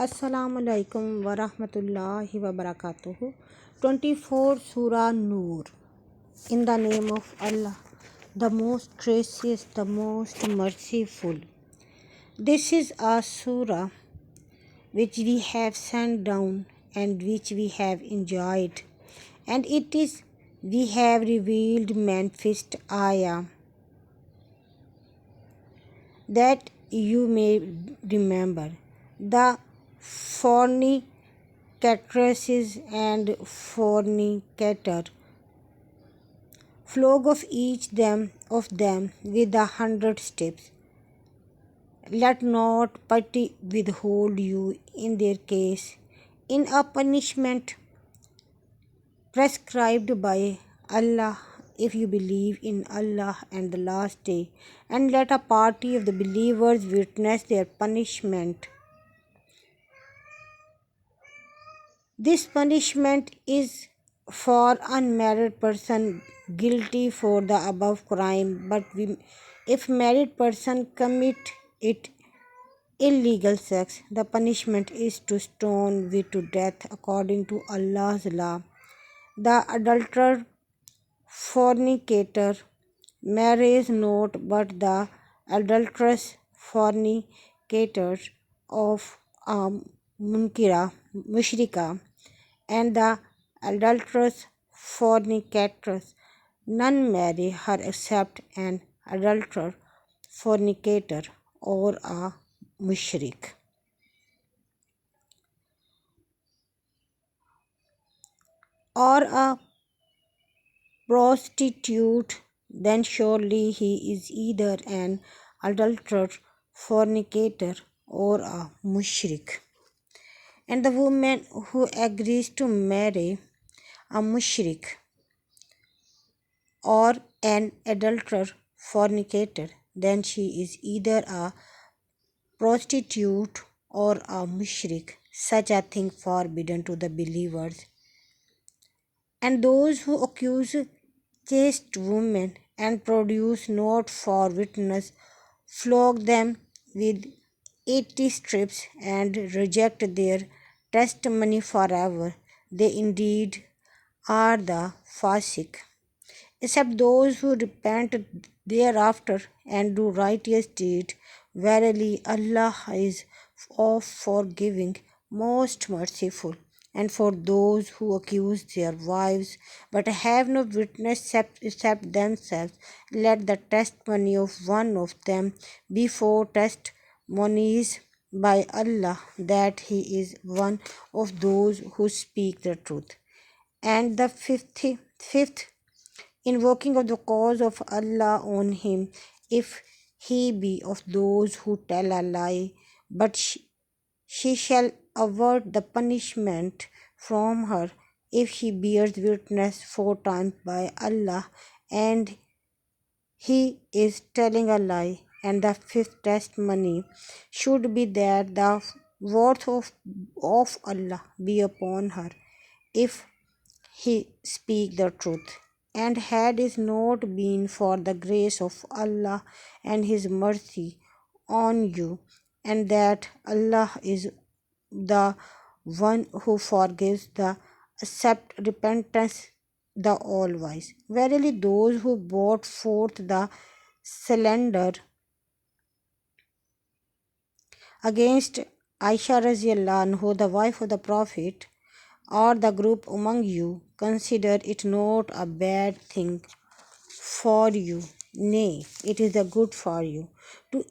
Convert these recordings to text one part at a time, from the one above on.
Assalamu alaikum wa rahmatullahi wa barakatuhu. 24 Surah Noor. In the name of Allah, the most gracious, the most merciful. This is a surah which we have sent down and which we have enjoyed. And it is we have revealed manifest ayah that you may remember. The fornicatresses and fornicator, flog of each of them with 100 steps. Let not pity withhold you in their case, in a punishment prescribed by Allah, if you believe in Allah and the last day, and let a party of the believers witness their punishment. This punishment is for unmarried person guilty for the above crime, but if married person commit it illegal sex, the punishment is to stone with to death according to Allah's law. The adulterer, fornicator, marries not but the adulterous fornicator of mushrika, and the adulterous fornicatress. None marry her except an adulterer, fornicator, or a mushrik. Or a prostitute, then surely he is either an adulterer, fornicator, or a mushrik. And the woman who agrees to marry a mushrik or an adulterer, fornicator, then she is either a prostitute or a mushrik, such a thing forbidden to the believers. And those who accuse chaste women and produce not for witness, flog them with 80 strips and reject their testimony forever. They indeed are the fasik, except those who repent thereafter and do righteous deeds. Verily, Allah is of forgiving, most merciful. And for those who accuse their wives but have no witness except themselves, let the testimony of one of them be four testimonies by Allah that he is one of those who speak the truth. And the fifth invoking of the cause of Allah on him, if he be of those who tell a lie, but she shall avert the punishment from her if she bears witness 4 times by Allah and he is telling a lie. And the fifth testimony should be that the wrath of Allah be upon her if he speak the truth. And had it not been for the grace of Allah and his mercy on you, and that Allah is the one who forgives the accept repentance, the all wise. Verily those who brought forth the slander against Aisha radiallahu anhu, the wife of the Prophet, or the group among you, consider it not a bad thing for you. Nay, it is a good for you. To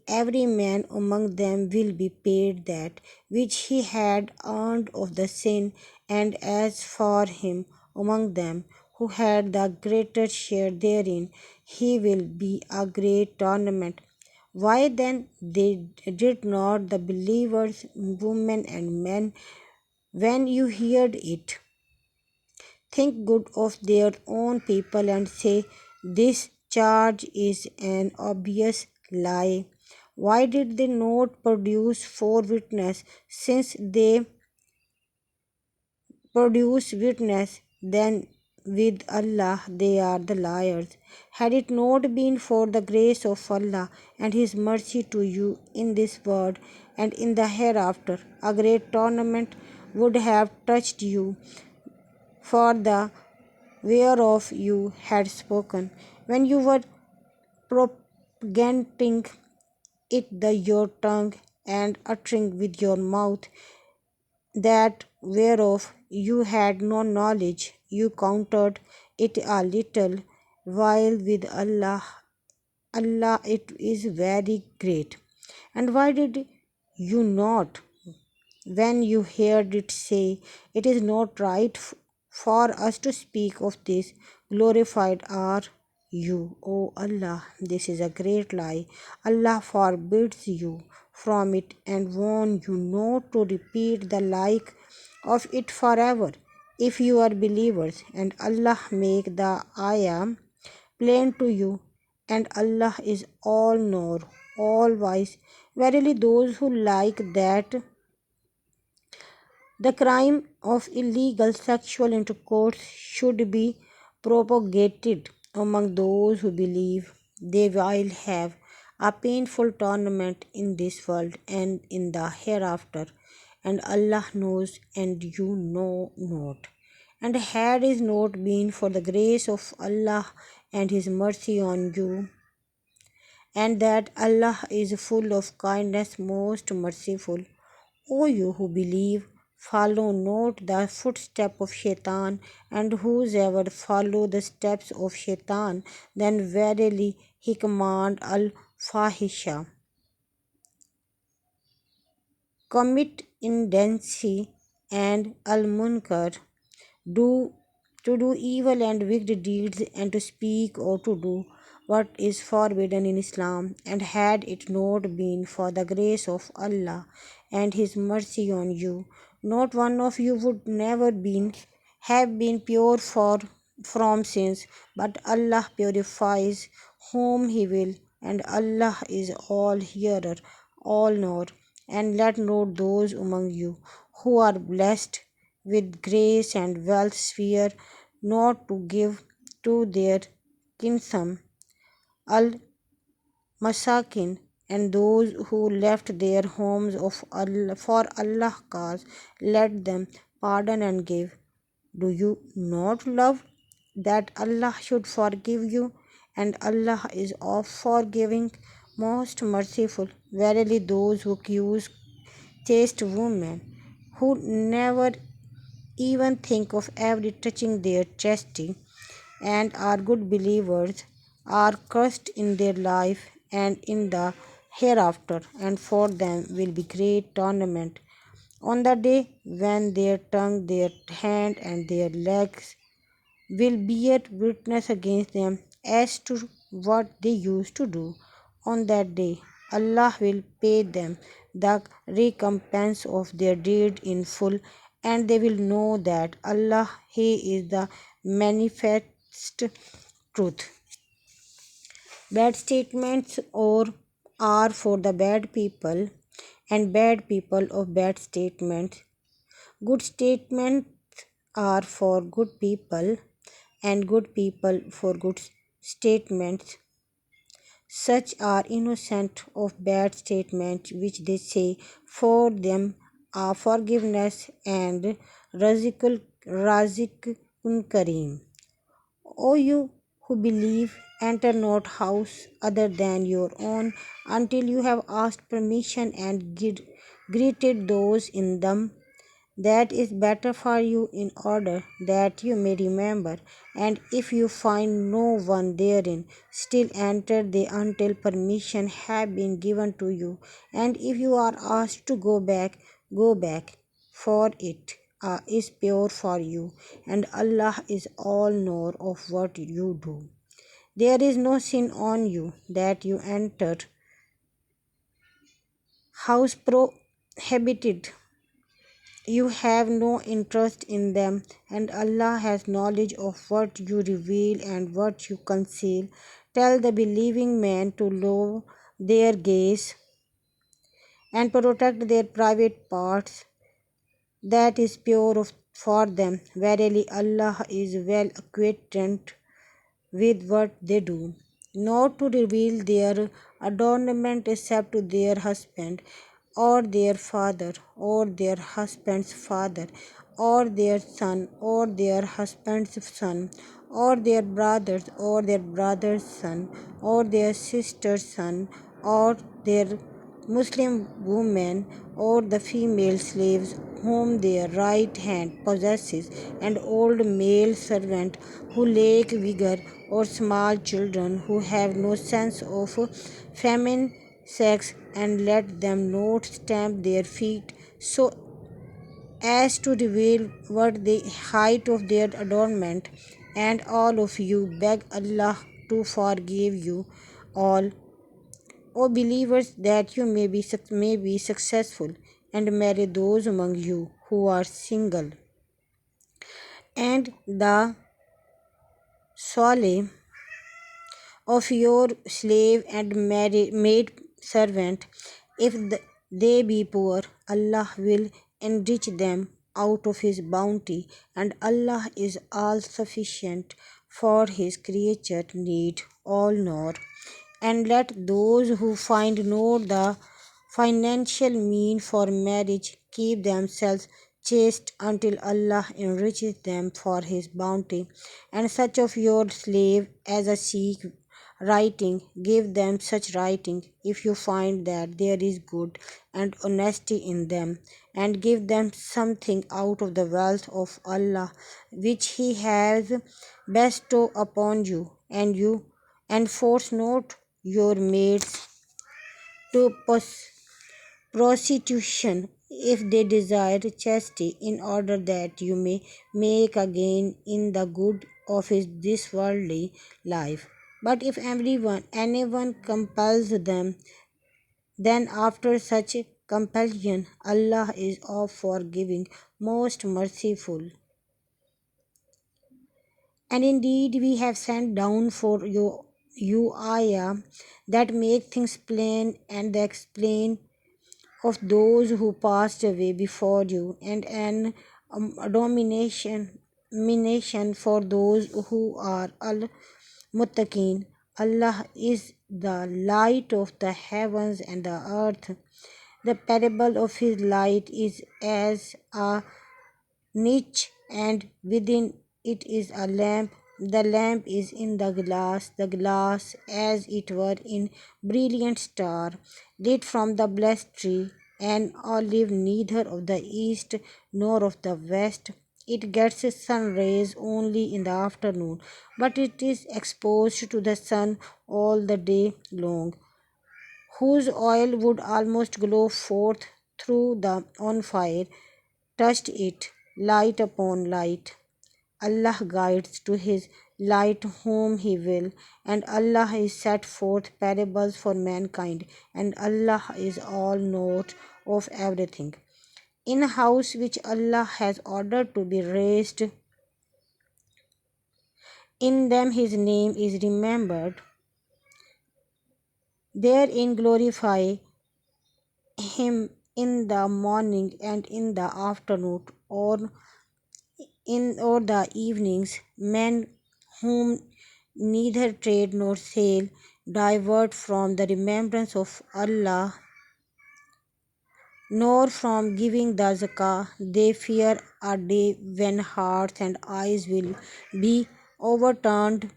every man among them will be paid that which he had earned of the sin, and as for him among them who had the greater share therein, he will be a great tournament. Why then they did not the believers, women and men, when you heard it, think good of their own people and say, this charge is an obvious lie? Why did they not produce 4 witnesses, since they produce witness, then with Allah they are the liars? Had it not been for the grace of Allah and his mercy to you in this world, and in the hereafter. A great tournament would have touched you, for the whereof you had spoken, when you were propagating it the your tongue and uttering with your mouth that whereof you had no knowledge, you counted it a little, while with Allah it is very great. And why did you not, when you heard it, say, it is not right for us to speak of this? Glorified are you, O Allah. This is a great lie. Allah forbids you from it and warns you not to repeat the like of it forever. If you are believers, and Allah make the ayah plain to you, and Allah is all knower, all wise. Verily, those who like that the crime of illegal sexual intercourse should be propagated among those who believe, they will have a painful torment in this world and in the hereafter, and Allah knows and you know not. And had it not been for the grace of Allah and His mercy on you, and that Allah is full of kindness, most merciful. O you who believe, follow not the footstep of Shaitan, and whosoever follow the steps of Shaitan, then verily he command al-fahisha, commit indecency, and al-munkar, do to do evil and wicked deeds, and to speak or to do what is forbidden in Islam. And had it not been for the grace of Allah and His mercy on you, not one of you would never been have been pure from sins, but Allah purifies whom He will, and Allah is all hearer, all knower. And let not those among you who are blessed with grace and wealth fear not to give to their kinsome al masakin, and those who left their homes of Allah for Allah's cause, let them pardon and give. Do you not love that Allah should forgive you? And Allah is of forgiving, most merciful. Verily, those who accuse chaste women, who never even think of ever touching their chastity, and are good believers, are cursed in their life and in the hereafter, and for them will be great torment on the day when their tongue, their hand, and their legs will bear witness against them as to what they used to do. On that day, Allah will pay them the recompense of their deed in full, and they will know that Allah, He is the manifest truth. Bad statements or are for the bad people, and bad people of bad statements. Good statements are for good people, and good people for good statements. Such are innocent of bad statements which they say, for them are forgiveness and razikun kareem. O you who believe, enter not house other than your own until you have asked permission and greeted those in them. That is better for you, in order that you may remember. And if you find no one therein, still enter they until permission have been given to you. And if you are asked to go back, go back, for it is pure for you, and Allah is all knower of what you do. There is no sin on you that you enter house prohibited, you have no interest in them, and Allah has knowledge of what you reveal and what you conceal. Tell the believing men to lower their gaze and protect their private parts. That is pure for them. Verily, Allah is well acquainted with what they do. Not to reveal their adornment except to their husband, or their father, or their husband's father, or their son, or their husband's son, or their brothers, or their brother's son, or their sister's son, or their Muslim women, or the female slaves whom their right hand possesses, and old male servant who lack vigor, or small children who have no sense of feminine sex, and let them not stamp their feet so as to reveal what the height of their adornment. And all of you beg Allah to forgive you all, O believers, that you may be successful, and marry those among you who are single, and the solely of your slave and maid servant, if they be poor, Allah will enrich them out of His bounty, and Allah is all sufficient for His creature need all nor. And let those who find not the financial mean for marriage keep themselves chaste until Allah enriches them for His bounty. And such of your slave as a seek writing, give them such writing if you find that there is good and honesty in them, and give them something out of the wealth of Allah which He has bestowed upon you, and force not your maids to prostitution if they desire chastity, in order that you may make a gain in the good of this worldly life. But if anyone compels them, then after such compulsion, Allah is of forgiving, most merciful. And indeed, we have sent down for you ayah that make things plain, and the explain of those who passed away before you, and an domination for those who are al muttaqin. Allah is the light of the heavens and the earth. The parable of His light is as a niche, and within it is a lamp. The lamp is in the glass as it were in brilliant star, lit from the blessed tree, and olive neither of the east nor of the west. It gets sun rays only in the afternoon, but it is exposed to the sun all the day long, whose oil would almost glow forth through the on fire touched it, light upon light. Allah guides to His light whom He will, and Allah is set forth parables for mankind, and Allah is all knowledge of everything. In a house which Allah has ordered to be raised, in them His name is remembered. Therein glorify Him in the morning and in the afternoon, or the evenings. Men whom neither trade nor sale divert from the remembrance of Allah, nor from giving the zakah. They fear a day when hearts and eyes will be overturned,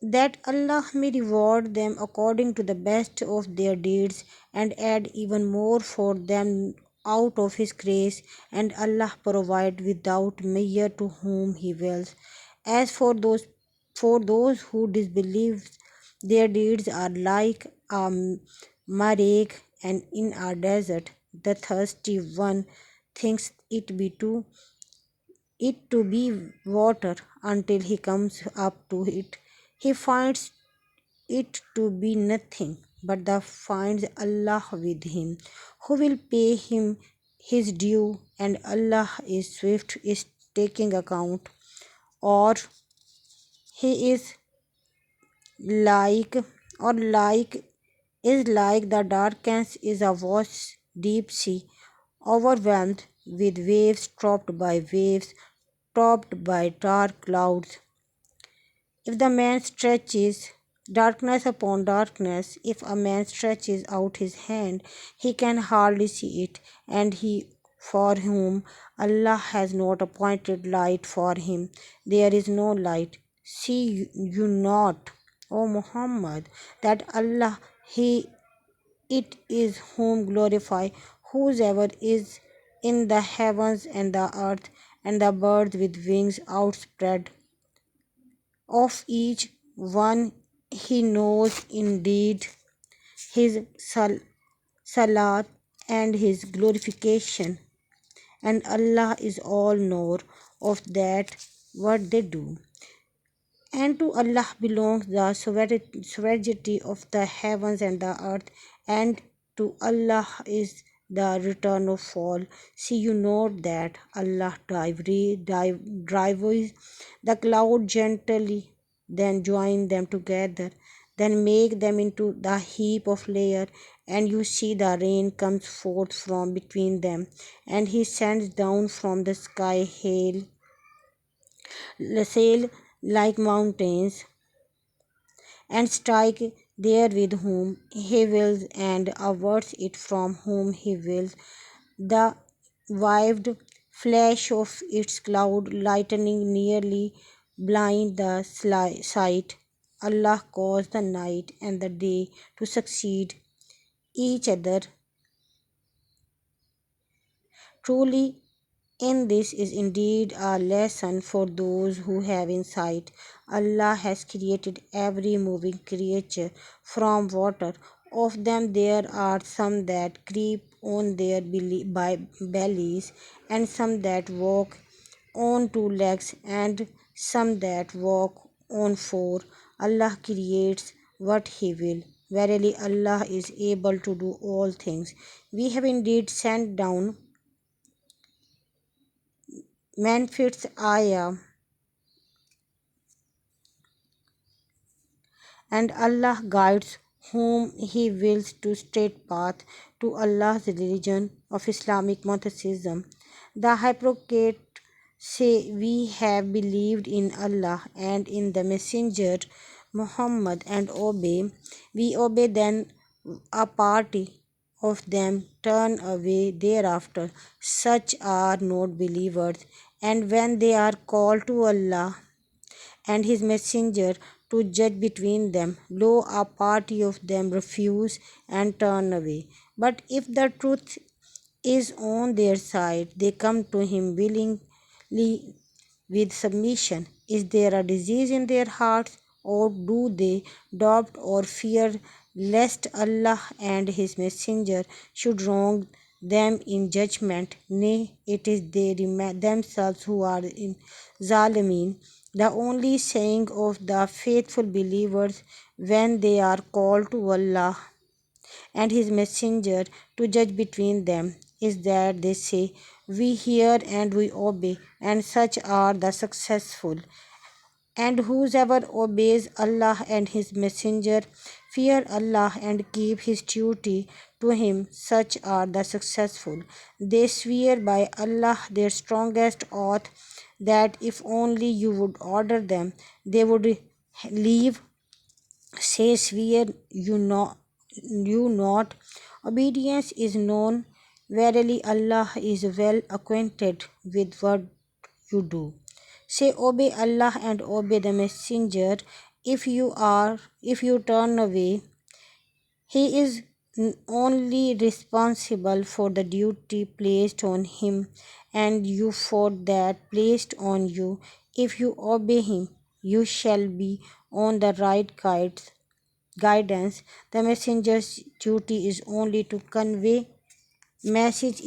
that Allah may reward them according to the best of their deeds, and add even more for them out of His grace, and Allah provide without measure to whom He wills. As for those who disbelieve, their deeds are like a marae, and in a desert the thirsty one thinks it to be water until he comes up to it. He finds it to be nothing, but the finds Allah with him, who will pay him his due, and Allah is swift is taking account. Or he is like or like is like the darkness is a vast deep sea, overwhelmed with waves, topped by dark clouds. If the man stretches darkness upon darkness. If a man stretches out his hand, he can hardly see it, and he for whom Allah has not appointed light for him, there is no light. See you not, O Muhammad, that Allah, He it is whom glorify, whosoever is in the heavens and the earth, and the birds with wings outspread. Of each one he knows indeed his salat and his glorification, and Allah is all knower of that what they do. And to Allah belongs the sovereignty of the heavens and the earth, and to Allah is the return of all. See you note that Allah drives the cloud gently, then join them together, then make them into the heap of layer, and you see the rain comes forth from between them, and he sends down from the sky hail like mountains, and strike there with whom he wills, and averts it from whom he wills. The waved flash of its cloud lightning nearly blind the sight. Allah caused the night and the day to succeed each other. Truly, in this is indeed a lesson for those who have insight. Allah has created every moving creature from water. Of them there are some that creep on their bellies, and some that walk on two legs, and some that walk on four. Allah creates what He will. Verily, Allah is able to do all things. We have indeed sent down Manfred's ayah, and Allah guides whom He wills to straight path to Allah's religion of Islamic monotheism. The hypocrites say we have believed in Allah and in the Messenger Muhammad and obey. We obey, then a party of them turn away thereafter. Such are not believers, and when they are called to Allah and his messenger to judge between them, lo, a party of them refuse and turn away. But if the truth is on their side, they come to him willingly with submission. Is there a disease in their hearts, or do they doubt or fear lest Allah and His Messenger should wrong them in judgment? Nay, it is they themselves who are in Zalimin. The only saying of the faithful believers when they are called to Allah and His Messenger to judge between them is that they say, we hear and we obey, and such are the successful. And whosoever obeys Allah and His Messenger, fear Allah and keep His duty to Him, such are the successful. They swear by Allah their strongest oath that if only you would order them, they would leave. Say, swear you not. Obedience is known. Verily, Allah is well acquainted with what you do. Say, obey Allah and obey the Messenger. If you turn away, He is only responsible for the duty placed on Him, and you for that placed on you. If you obey Him, you shall be on the right guidance. The messenger's duty is only to convey message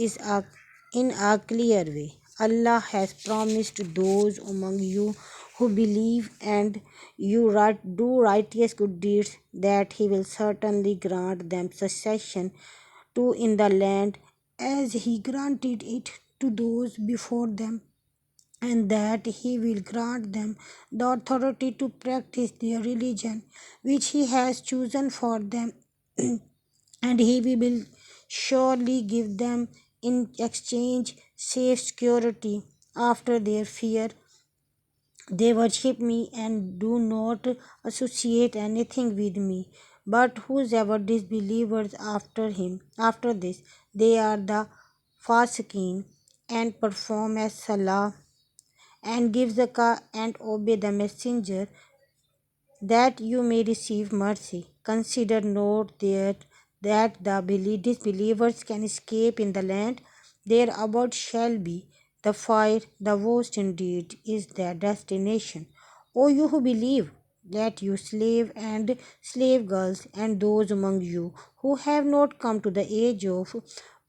in a clear way. Allah has promised those among you who believe and do righteous good deeds that He will certainly grant them succession to in the land as He granted it to those before them, and that He will grant them the authority to practice their religion which He has chosen for them, and He will surely give them in exchange safe security after their fear They worship me and do not associate anything with me. But whosoever disbelievers after this, they are the fasiqeen and perform as salah and give zakah and obey the messenger that you may receive mercy. Consider not that the disbelievers can escape in the land. Their abode shall be the fire, the worst indeed is their destination. O you who believe, let you slave and slave girls and those among you who have not come to the age of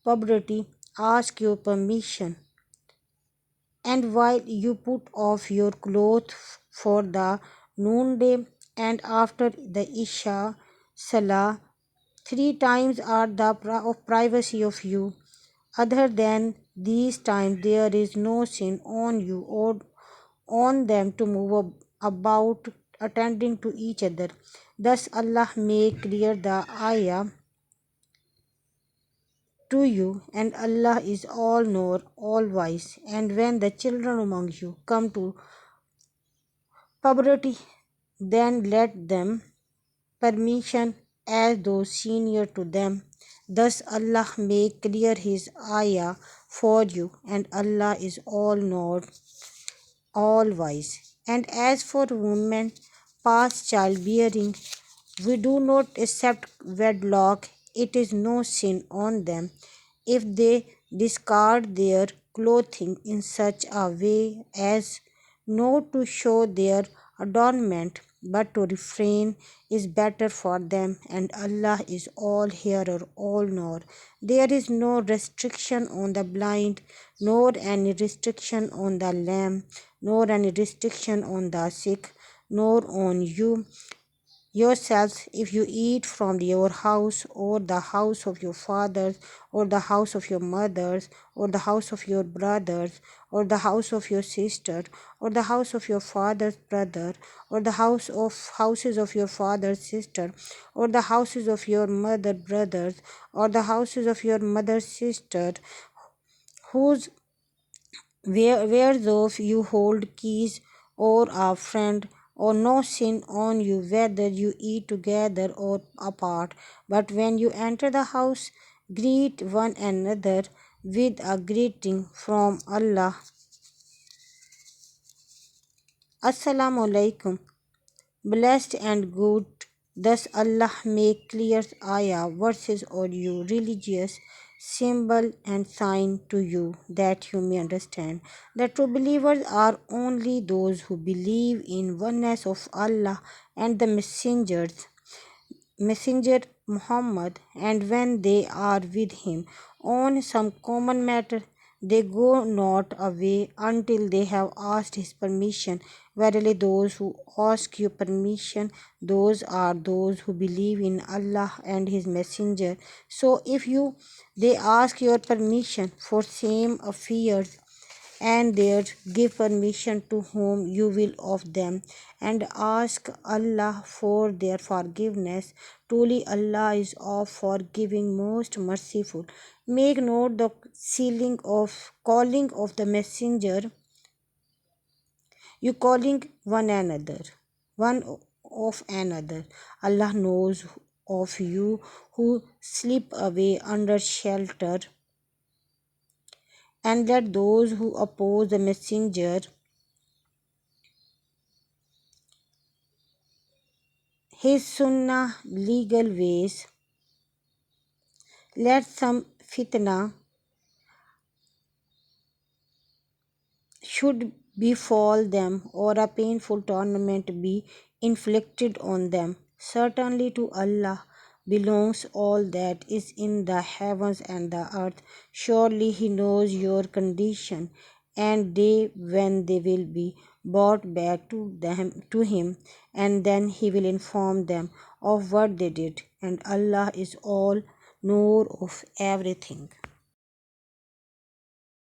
puberty ask your permission, and while you put off your clothes for the noonday and after the Isha Salah, 3 times are the of privacy of you. Other than these times, there is no sin on you or on them to move about attending to each other. Thus Allah make clear the ayah to you, and Allah is all knower, all wise. And when the children among you come to puberty, then let them permission as those senior to them. Thus Allah make clear his ayah for you, and Allah is all knower, all wise. And as for women past childbearing, we do not accept wedlock. It is no sin on them if they discard their clothing in such a way as not to show their adornment, but to refrain is better for them, and Allah is all hearer, all knower. There is no restriction on the blind, nor any restriction on the lame, nor any restriction on the sick, nor on you yourselves if you eat from your house or the house of your fathers or the house of your mothers or the house of your brothers or the house of your sister or the house of your father's brother or the houses of your father's sister or the houses of your mother brothers or the houses of your mother's sister whose whereas of you hold keys or a friend, or no sin on you whether you eat together or apart. But when you enter the house, greet one another with a greeting from Allah. Assalamu alaikum. Blessed and good. Thus Allah make clear ayah verses or you religious symbol and sign to you that you may understand. The true believers are only those who believe in oneness of Allah and the messenger Muhammad, and when they are with him on some common matter, they go not away until they have asked his permission. Verily, those who ask your permission, those are those who believe in Allah and his messenger. So, if they ask your permission for same affairs, and there give permission to whom you will of them, and ask Allah for their forgiveness. Truly Allah is of forgiving, most merciful. Make note the sealing of calling of the messenger, you calling one of another. Allah knows of you who slip away under shelter, and let those who oppose the messenger his sunnah legal ways, let some fitna should befall them or a painful torment be inflicted on them. Certainly to Allah belongs all that is in the heavens and the earth. Surely He knows your condition and day when they will be brought back to Him, and then He will inform them of what they did. And Allah is all knower of everything.